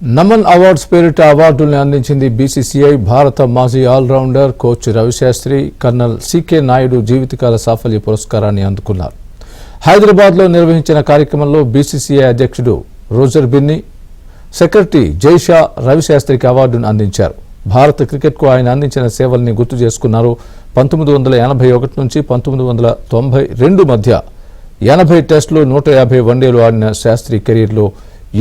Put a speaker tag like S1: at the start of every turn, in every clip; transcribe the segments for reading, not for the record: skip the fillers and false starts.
S1: Naman awards పేరిట అవార్డుల్ని అందించింది BCCI. భారత మాజీ allrounder coach Ravi Shastri, colonel CK Naidu జీవితకాల సాఫల్య పురస్కారాన్ని అందుకున్నారు. హైదరాబాద్లో నిర్వహించిన కార్యక్రమంలో బీసీసీఐ అధ్యక్షుడు రోజర్ బిన్ని, సెక్రటరీ జైషా రవిశాస్త్రికి అవార్డును అందించారు. భారత క్రికెట్కు ఆయన అందించిన సేవల్ని గుర్తు చేసుకున్నారు. 1981 నుంచి 1992 మధ్య 80 టెస్టులు, 150 వన్డేలు ఆడిన శాస్త్రి కెరీర్లో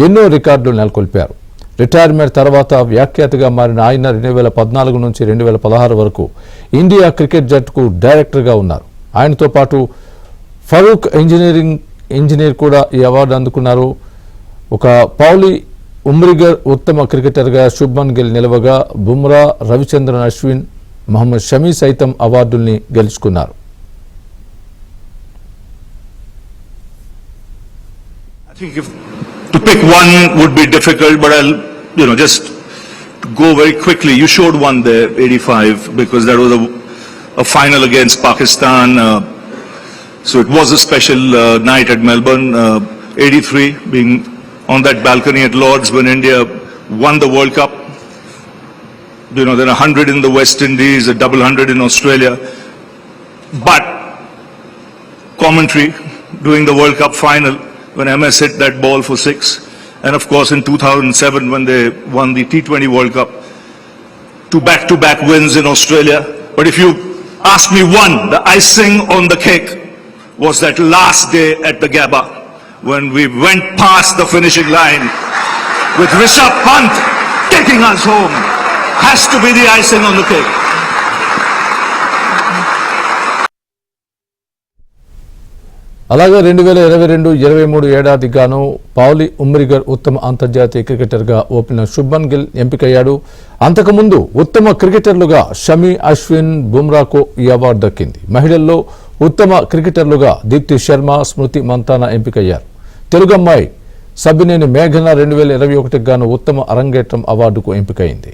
S1: ఎన్నో రికార్డులు నెలకొల్పారు. రిటైర్మెంట్ తర్వాత వ్యాఖ్యాతగా మారిన ఆయన 2014 నుంచి 2016 వరకు ఇండియా క్రికెట్ జట్టుకు డైరెక్టర్గా ఉన్నారు. ఆయనతో పాటు ఫరూక్ ఇంజనీర్ కూడా ఈ అవార్డు అందుకున్నారు. పౌలి ఉమ్రిగర్ ఉత్తమ క్రికెటర్గా శుభ్మన్ గిల్ నిలవగా, బుమ్రా, రవిచంద్రన్ అశ్విన్, మహమ్మద్ షమీ సైతం అవార్డుల్ని గెలుచుకున్నారు.
S2: To pick one would be difficult, but I'll just go very quickly. You showed one there, 85, because that was a final against Pakistan. So it was a special night at Melbourne. 83, being on that balcony at Lord's when India won the World Cup. Then 100 in the West Indies, a double 100 in Australia. But commentary during the World Cup final, when MS hit that ball for 6, and of course in 2007 when they won the T20 World Cup, 2 back-to-back wins in Australia. But if you ask me one, the icing on the cake was that last day at the Gabba, when we went past the finishing line with Rishabh Pant taking us home. Has to be the icing on the cake.
S1: అలాగే 2022-23 ఏడాదికి గాను పౌలి ఉమ్రిగర్ ఉత్తమ అంతర్జాతీయ క్రికెటర్గా opener Shubman Gill ఎంపికయ్యాడు. అంతకుముందు ఉత్తమ క్రికెటర్లుగా షమీ, అశ్విన్, బుమ్రాకు ఈ award దక్కింది. మహిళల్లో ఉత్తమ క్రికెటర్లుగా దీప్తి శర్మ, స్మృతి మంతానా ఎంపికయ్యారు. తెలుగమ్మాయి సబ్బినేని మేఘన 2021 గాను ఉత్తమ అరంగేట్రం అవార్డుకు ఎంపికైంది.